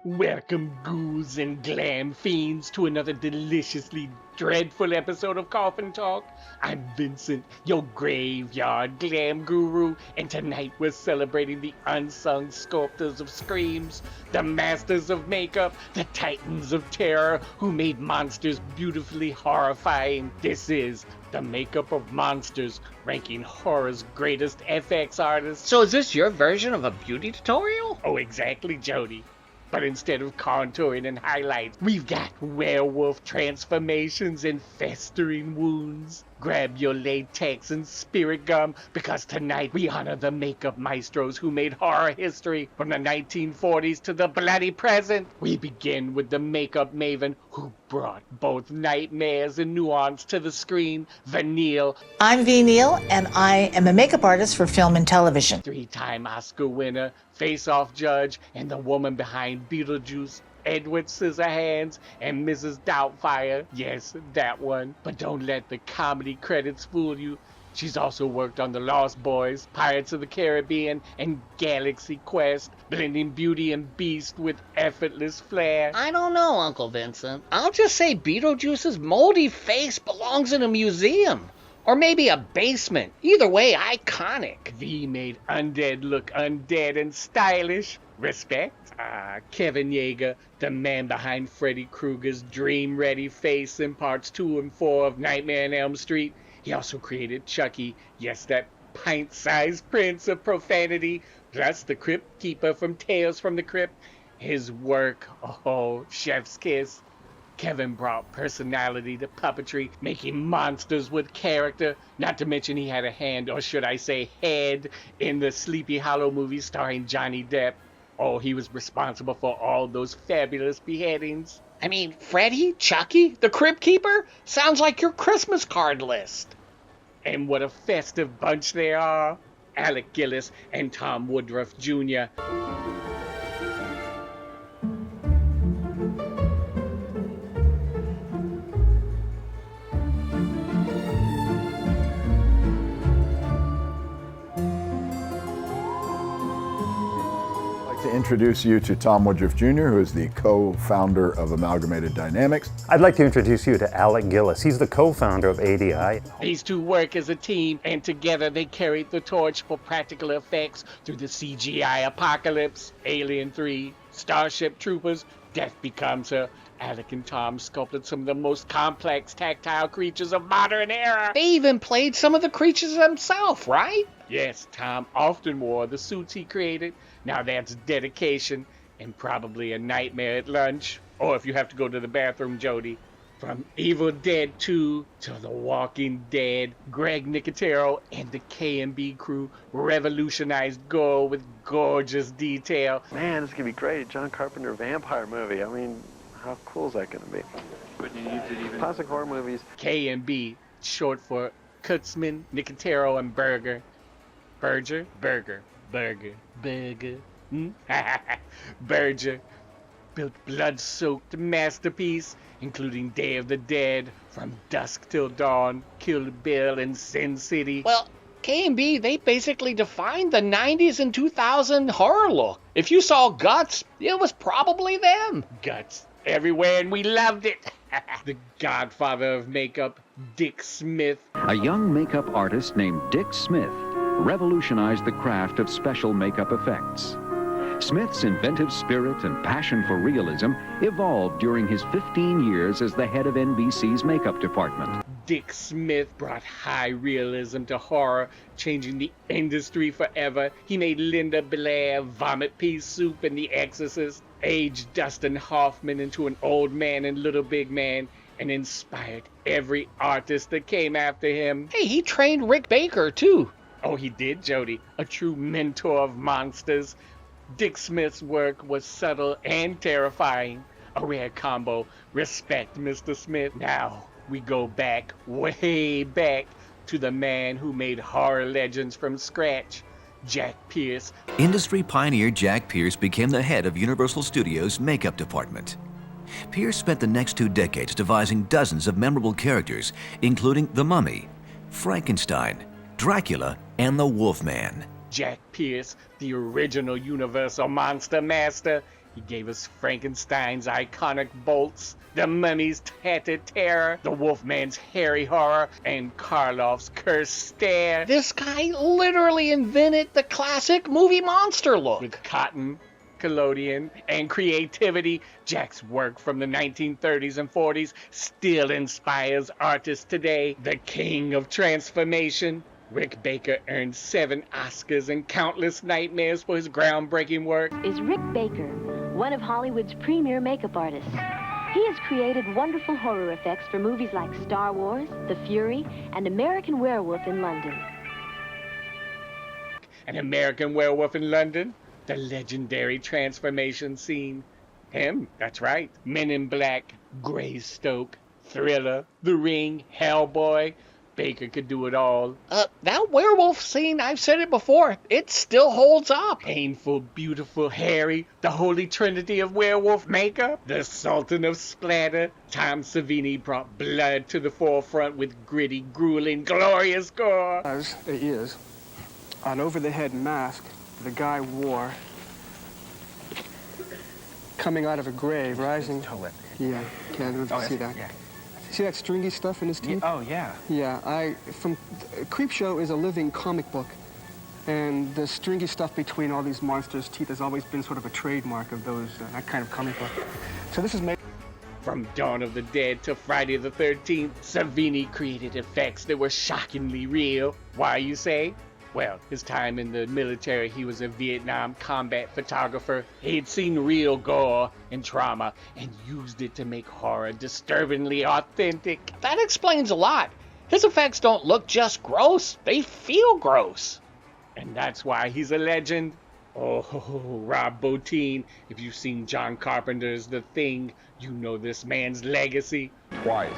Welcome, ghouls and glam fiends, to another deliciously dreadful episode of Coffin Talk. I'm Vincent, your graveyard glam guru, and tonight we're celebrating the unsung sculptors of screams, the masters of makeup, the titans of terror who made monsters beautifully horrifying. This is the Makeup of Monsters, ranking horror's greatest FX artists. So is this your version of a beauty tutorial? Oh, exactly, Jodie. But instead of contouring and highlights, we've got werewolf transformations and festering wounds. Grab your latex and spirit gum, because tonight we honor the makeup maestros who made horror history from the 1940s to the bloody present. We begin with the makeup maven who brought both nightmares and nuance to the screen, Ve Neill. I'm Ve Neill, and I am a makeup artist for film and television. Three-time Oscar winner, face-off judge, and the woman behind Beetlejuice, Edward Scissorhands, and Mrs. Doubtfire. Yes, that one. But don't let the comedy credits fool you. She's also worked on The Lost Boys, Pirates of the Caribbean, and Galaxy Quest, blending beauty and beast with effortless flair. I don't know, Uncle Vincent. I'll just say Beetlejuice's moldy face belongs in a museum. Or maybe a basement. Either way, iconic. V made undead look undead and stylish. Respect. Kevin Jager, the man behind Freddy Krueger's dream-ready face in parts 2 and 4 of Nightmare on Elm Street. He also created Chucky, yes, that pint-sized prince of profanity, plus the Crypt Keeper from Tales from the Crypt. His work, oh, chef's kiss. Kevin brought personality to puppetry, making monsters with character. Not to mention he had a hand, or should I say head, in the Sleepy Hollow movie starring Johnny Depp. Oh, he was responsible for all those fabulous beheadings. I mean, Freddy, Chucky, the Crypt Keeper? Sounds like your Christmas card list. And what a festive bunch they are. Alec Gillis and Tom Woodruff Jr. To introduce you to Tom Woodruff Jr., who is the co-founder of Amalgamated Dynamics. I'd like to introduce you to Alec Gillis. He's the co-founder of ADI. These two work as a team, and together they carried the torch for practical effects through the CGI apocalypse, Alien 3, Starship Troopers, Death Becomes Her. Alec and Tom sculpted some of the most complex tactile creatures of modern era. They even played some of the creatures themselves, right? Yes, Tom often wore the suits he created. Now that's dedication, and probably a nightmare at lunch. Or if you have to go to the bathroom, Jodie. From Evil Dead 2 to The Walking Dead, Greg Nicotero and the K&B crew revolutionized gore with gorgeous detail. Man, this is going to be great. A John Carpenter vampire movie. I mean, how cool is that going to be? But you did even... Classic horror movies. K&B, short for Kutzman, Nicotero, and Berger. Berger? Berger. Berger. Berger. Berger built blood-soaked masterpiece, including Day of the Dead, From Dusk Till Dawn, Kill Bill, and Sin City. Well, K&B, they basically defined the 90s and 2000 horror look. If you saw Guts, it was probably them. Guts everywhere, and we loved it. The godfather of makeup, Dick Smith. A young makeup artist named Dick Smith revolutionized the craft of special makeup effects. Smith's inventive spirit and passion for realism evolved during his 15 years as the head of NBC's makeup department. Dick Smith brought high realism to horror, changing the industry forever. He made Linda Blair, Vomit Pea Soup, and The Exorcist, aged Dustin Hoffman into an old man in Little Big Man, and inspired every artist that came after him. Hey, he trained Rick Baker, too. Oh, he did, Jodie. A true mentor of monsters. Dick Smith's work was subtle and terrifying. A rare combo. Respect, Mr. Smith. Now, we go back, way back, to the man who made horror legends from scratch, Jack Pierce. Industry pioneer Jack Pierce became the head of Universal Studios' makeup department. Pierce spent the next 2 decades devising dozens of memorable characters, including the Mummy, Frankenstein, Dracula, and the Wolfman. Jack Pierce, the original Universal Monster Master. He gave us Frankenstein's iconic bolts, the Mummy's tattered terror, the Wolfman's hairy horror, and Karloff's cursed stare. This guy literally invented the classic movie monster look. With cotton, collodion, and creativity, Jack's work from the 1930s and 40s still inspires artists today. The king of transformation, Rick Baker earned 7 Oscars and countless nightmares for his groundbreaking work. Is Rick Baker, one of Hollywood's premier makeup artists. He has created wonderful horror effects for movies like Star Wars, The Fury, and American Werewolf in London. An American Werewolf in London? The legendary transformation scene. Him, that's right. Men in Black, Greystoke, Thriller, The Ring, Hellboy. Baker could do it all. That werewolf scene, I've said it before, it still holds up. Painful, beautiful, hairy, the holy trinity of werewolf makeup. The sultan of splatter. Tom Savini brought blood to the forefront with gritty, grueling, glorious gore. Is an over-the-head mask the guy wore coming out of a grave, rising. Yeah, can't see that. Yeah. See that stringy stuff in his teeth? Yeah, oh, yeah. Yeah, Creepshow is a living comic book, and the stringy stuff between all these monsters' teeth has always been sort of a trademark of those, that kind of comic book. So this is made... From Dawn of the Dead to Friday the 13th, Savini created effects that were shockingly real. Why, you say? Well, his time in the military, he was a Vietnam combat photographer. He'd seen real gore and trauma and used it to make horror disturbingly authentic. That explains a lot. His effects don't look just gross, they feel gross. And that's why he's a legend. Oh, Rob Bottin, if you've seen John Carpenter's The Thing, you know this man's legacy. Twice,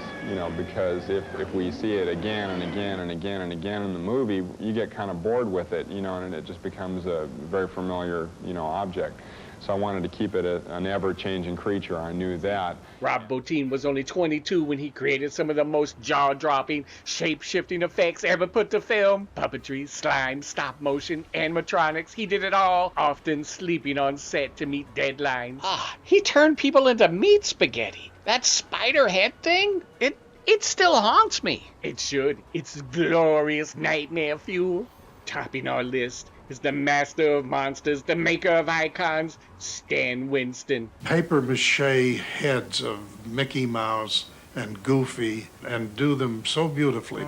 because if we see it again and again and again and again in the movie, you get kind of bored with it, and it just becomes a very familiar, object. So I wanted to keep it an ever-changing creature. I knew that. Rob Bottin was only 22 when he created some of the most jaw-dropping, shape-shifting effects ever put to film. Puppetry, slime, stop-motion, animatronics. He did it all, often sleeping on set to meet deadlines. He turned people into meat spaghetti. That spider head thing, it still haunts me. It should. It's glorious nightmare fuel. Topping our list is the master of monsters, the maker of icons, Stan Winston. Papier-mâché heads of Mickey Mouse and Goofy, and do them so beautifully.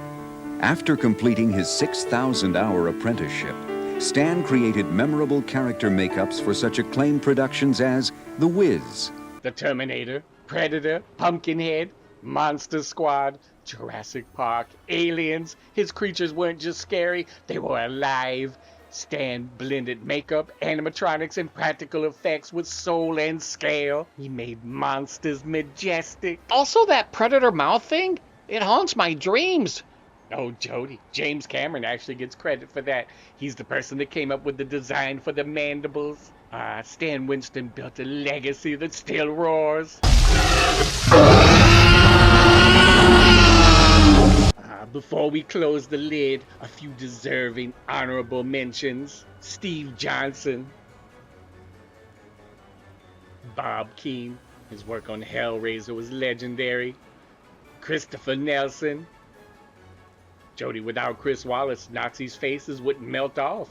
After completing his 6,000-hour apprenticeship, Stan created memorable character makeups for such acclaimed productions as The Wiz, The Terminator, Predator, Pumpkinhead, Monster Squad, Jurassic Park, Aliens. His creatures weren't just scary, they were alive. Stan blended makeup, animatronics, and practical effects with soul and scale. He made monsters majestic. Also, that Predator mouth thing, it haunts my dreams. Oh, Jodie. James Cameron actually gets credit for that. He's the person that came up with the design for the mandibles. Stan Winston built a legacy that still roars. Before we close the lid, a few deserving honorable mentions. Steve Johnson. Bob Keane. His work on Hellraiser was legendary. Christopher Nelson. Jodie, without Chris Wallace, Nazi's faces wouldn't melt off.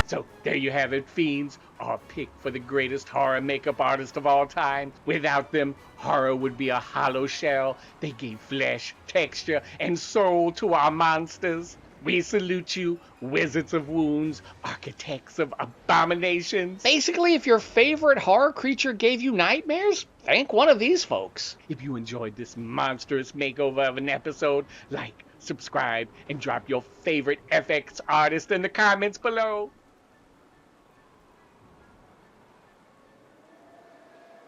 So there you have it, fiends, our pick for the greatest horror makeup artist of all time. Without them, horror would be a hollow shell. They gave flesh, texture, and soul to our monsters. We salute you, wizards of wounds, architects of abominations. Basically, if your favorite horror creature gave you nightmares, thank one of these folks. If you enjoyed this monstrous makeover of an episode, like, subscribe, and drop your favorite FX artist in the comments below.